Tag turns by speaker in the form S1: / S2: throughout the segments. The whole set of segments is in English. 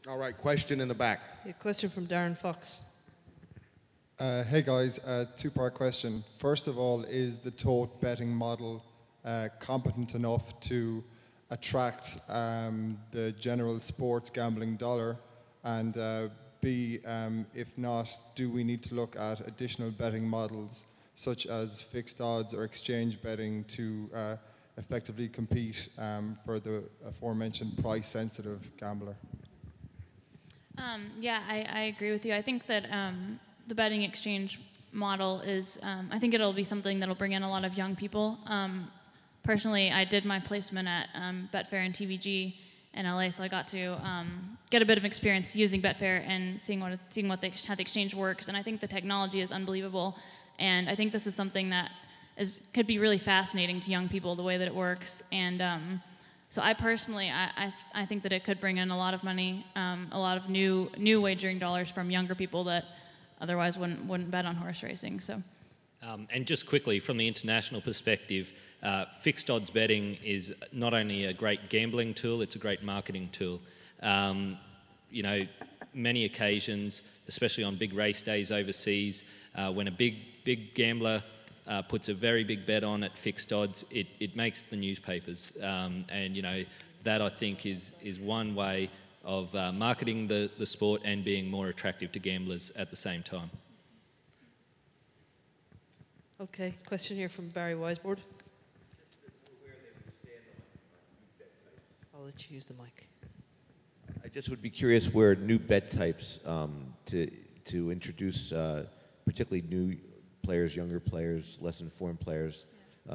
S1: All right, question in the back.
S2: A question from Darren Fox.
S3: Hey guys, two-part question. First of all, is the tote betting model competent enough to attract the general sports gambling dollar? And B, if not, do we need to look at additional betting models such as fixed odds or exchange betting to effectively compete for the aforementioned price-sensitive gambler?
S4: Yeah, I agree with you. I think that the betting exchange model is, I think it'll be something that'll bring in a lot of young people. Personally, I did my placement at Betfair and TVG in LA, so I got to get a bit of experience using Betfair and seeing how the exchange works. And I think the technology is unbelievable. And I think this is something that could be really fascinating to young people, the way that it works. And so I personally, I think that it could bring in a lot of money, a lot of new wagering dollars from younger people that otherwise wouldn't bet on horse racing. So.
S5: And just quickly, from the international perspective, fixed odds betting is not only a great gambling tool, it's a great marketing tool. You know, many occasions, especially on big race days overseas, when a big gambler puts a very big bet on at fixed odds, it makes the newspapers. And, you know, that I think is one way of marketing the sport and being more attractive to gamblers at the same time.
S2: Okay, question here from Barry Wiseboard. I'll let you use the mic.
S6: I just would be curious where new bet types to introduce particularly new players, younger players, less informed players,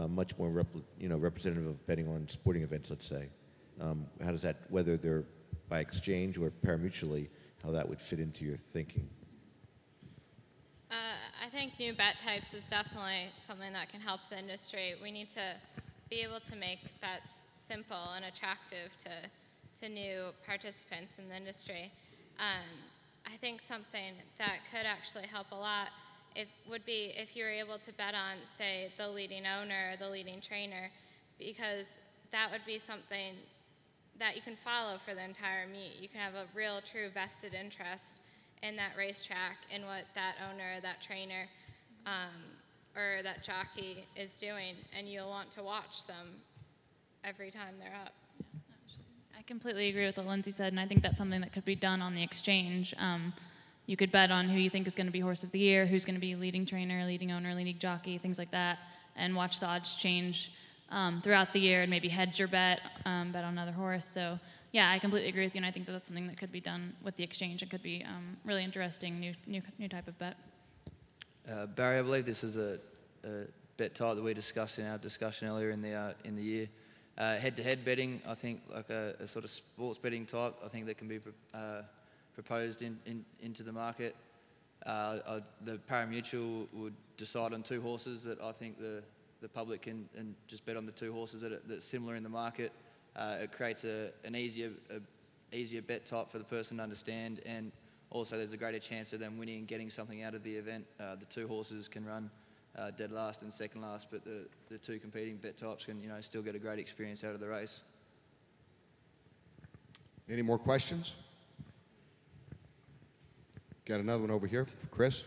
S6: much more representative of betting on sporting events, let's say. How does that, whether they're by exchange or pari-mutually, how that would fit into your thinking?
S7: I think new bet types is definitely something that can help the industry. We need to be able to make bets simple and attractive to new participants in the industry. I think something that could actually help a lot would be if you were able to bet on, say, the leading owner or the leading trainer, because that would be something that you can follow for the entire meet. You can have a real, true vested interest in that racetrack, in what that owner, that trainer, or that jockey is doing, and you'll want to watch them every time they're up.
S4: I completely agree with what Lindsay said, and I think that's something that could be done on the exchange. You could bet on who you think is going to be horse of the year, who's going to be leading trainer, leading owner, leading jockey, things like that, and watch the odds change throughout the year and maybe hedge your bet, bet on another horse. So yeah, I completely agree with you, and I think that that's something that could be done with the exchange. It could be really interesting, new type of bet.
S8: Barry, I believe this is a bet type that we discussed in our discussion earlier in the year. Head-to-head betting, I think, like a sort of sports betting type, I think that can be proposed into the market. The pari-mutuel would decide on two horses that I think the public can and just bet on the two horses that's similar in the market. It creates an easier bet type for the person to understand, and also there's a greater chance of them winning and getting something out of the event. The two horses can run dead last and second last, but the two competing bet types can still get a great experience out of the race.
S1: Any more questions? Got another one over here for Chris.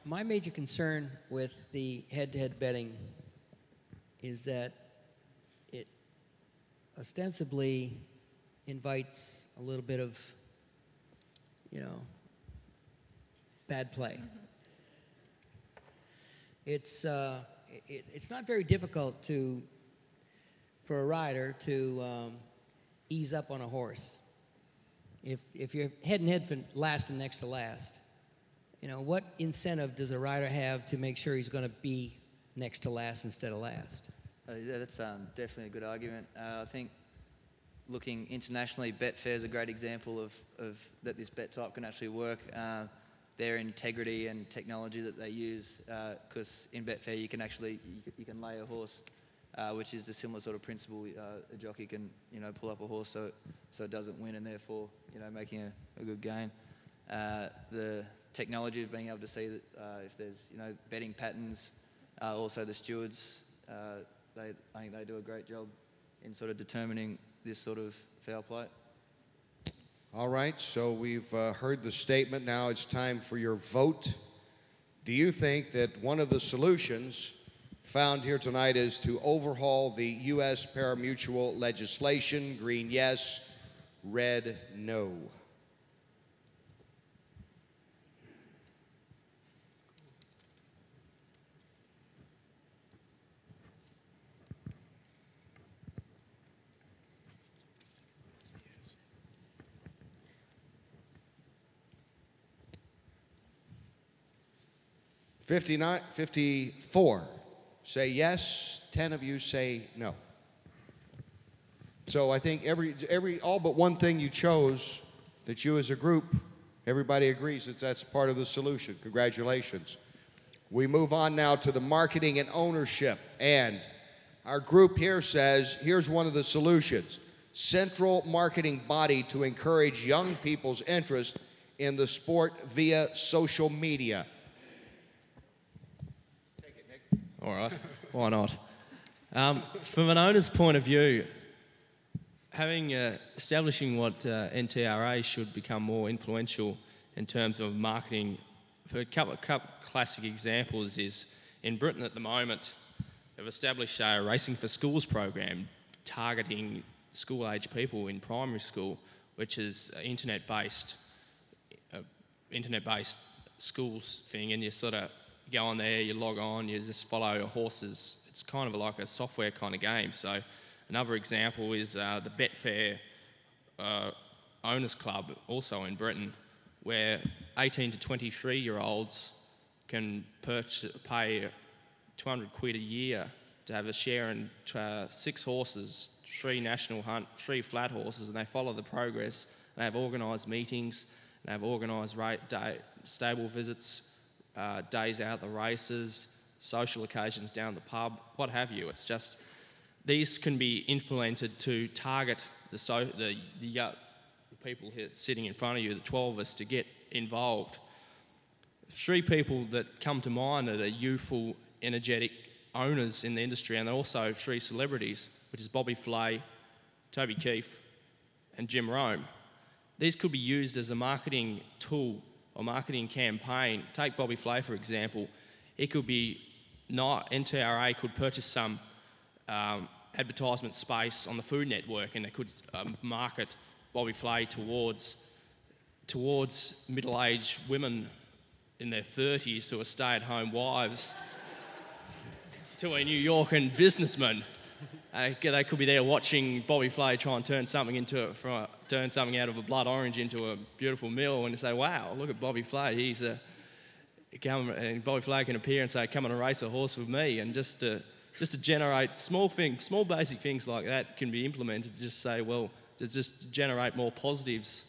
S9: My major concern with the head-to-head betting is that it ostensibly invites a little bit of, bad play. It's not very difficult for a rider to ease up on a horse. If you're head and head for last and next to last, what incentive does a rider have to make sure he's going to be next to last instead of last?
S8: Yeah, that's definitely a good argument. I think looking internationally, Betfair is a great example of that this bet type can actually work. Their integrity and technology that they use, because in Betfair you can lay a horse, which is a similar sort of principle. A jockey can pull up a horse so it doesn't win, and therefore making a good gain. The technology of being able to see that if there's betting patterns, also the stewards I think they do a great job in sort of determining this sort of foul play.
S1: All right, so we've heard the statement. Now it's time for your vote. Do you think that one of the solutions found here tonight is to overhaul the U.S. parimutuel legislation? Green, yes. Red, no. $59, $54 say yes, 10 of you say no. So I think all but one thing you chose, that you as a group, everybody agrees that that's part of the solution. Congratulations. We move on now to the marketing and ownership. And our group here says, here's one of the solutions. Central marketing body to encourage young people's interest in the sport via social media.
S10: All right, why not? From an owner's point of view, establishing what NTRA should become more influential in terms of marketing. For a couple classic examples is in Britain at the moment, they've established a Racing for Schools program targeting school-age people in primary school, which is internet-based schools thing, and you sort of go on there, you log on, you just follow horses. It's kind of like a software kind of game. So another example is the Betfair Owners Club, also in Britain, where 18 to 23-year-olds can pay 200 quid a year to have a share in 6 horses, 3 national hunt, 3 flat horses, and they follow the progress. They have organised meetings, they have organised stable visits, days out the races, social occasions down the pub, what have you. It's just, these can be implemented to target the people here sitting in front of you, the 12 of us, to get involved. 3 people that come to mind that are youthful, energetic owners in the industry, and also 3 celebrities, which is Bobby Flay, Toby Keith, and Jim Rome. These could be used as a marketing tool or marketing campaign. Take Bobby Flay, for example. It could be NTRA could purchase some advertisement space on the Food Network, and they could market Bobby Flay towards middle-aged women in their 30s who are stay-at-home wives to a New Yorker businessman. They could be there watching Bobby Flay try and turn something out of a blood orange into a beautiful meal, and say, "Wow, look at Bobby Flay. And Bobby Flay can appear and say, 'Come and race a horse with me,' and just to generate small basic things like that can be implemented. To just say, well, to just generate more positives,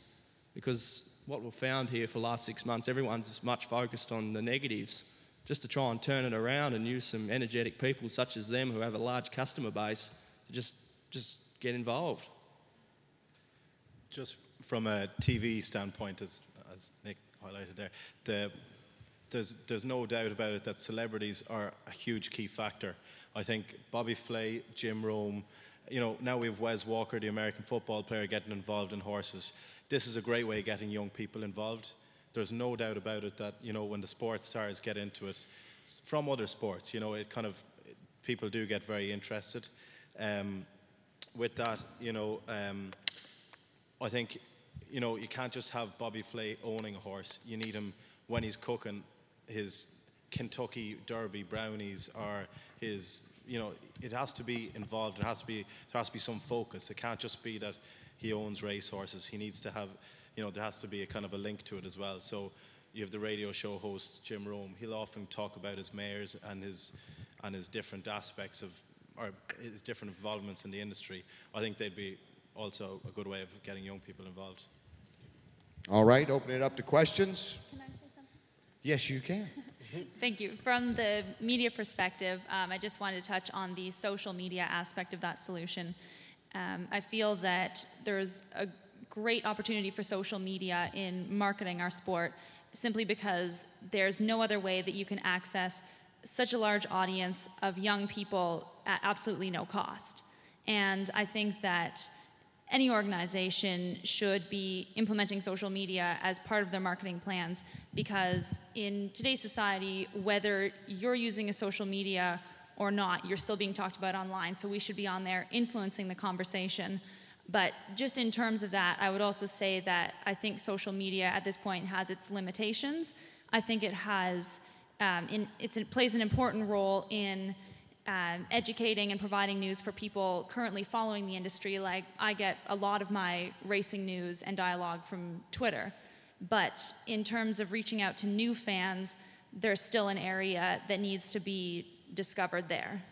S10: because what we've found here for the last 6 months, everyone's much focused on the negatives. Just to try and turn it around and use some energetic people such as them who have a large customer base to just get involved."
S11: Just from a TV standpoint, as Nick highlighted there, there's no doubt about it that celebrities are a huge key factor. I think Bobby Flay, Jim Rome, now we have Wes Walker, the American football player, getting involved in horses. This is a great way of getting young people involved. There's no doubt about it that, when the sports stars get into it, from other sports, people do get very interested. With that, I think, you can't just have Bobby Flay owning a horse. You need him when he's cooking his Kentucky Derby brownies, or his, it has to be involved. There has to be some focus. It can't just be that he owns race horses. He needs to have, there has to be a kind of a link to it as well. So you have the radio show host Jim Rome. He'll often talk about his mares and his different aspects of, or his different involvements in the industry. I think they'd be also a good way of getting young people involved.
S1: All right, open it up to questions.
S12: Can I say something?
S1: Yes, you can.
S12: Thank you. From the media perspective, I just wanted to touch on the social media aspect of that solution. I feel that there's a great opportunity for social media in marketing our sport, simply because there's no other way that you can access such a large audience of young people at absolutely no cost. And I think that any organization should be implementing social media as part of their marketing plans, because in today's society, whether you're using a social media or not, you're still being talked about online, so we should be on there influencing the conversation. But just in terms of that, I would also say that I think social media at this point has its limitations. I think it has, it plays an important role in educating and providing news for people currently following the industry. Like, I get a lot of my racing news and dialogue from Twitter. But in terms of reaching out to new fans, there's still an area that needs to be discovered there.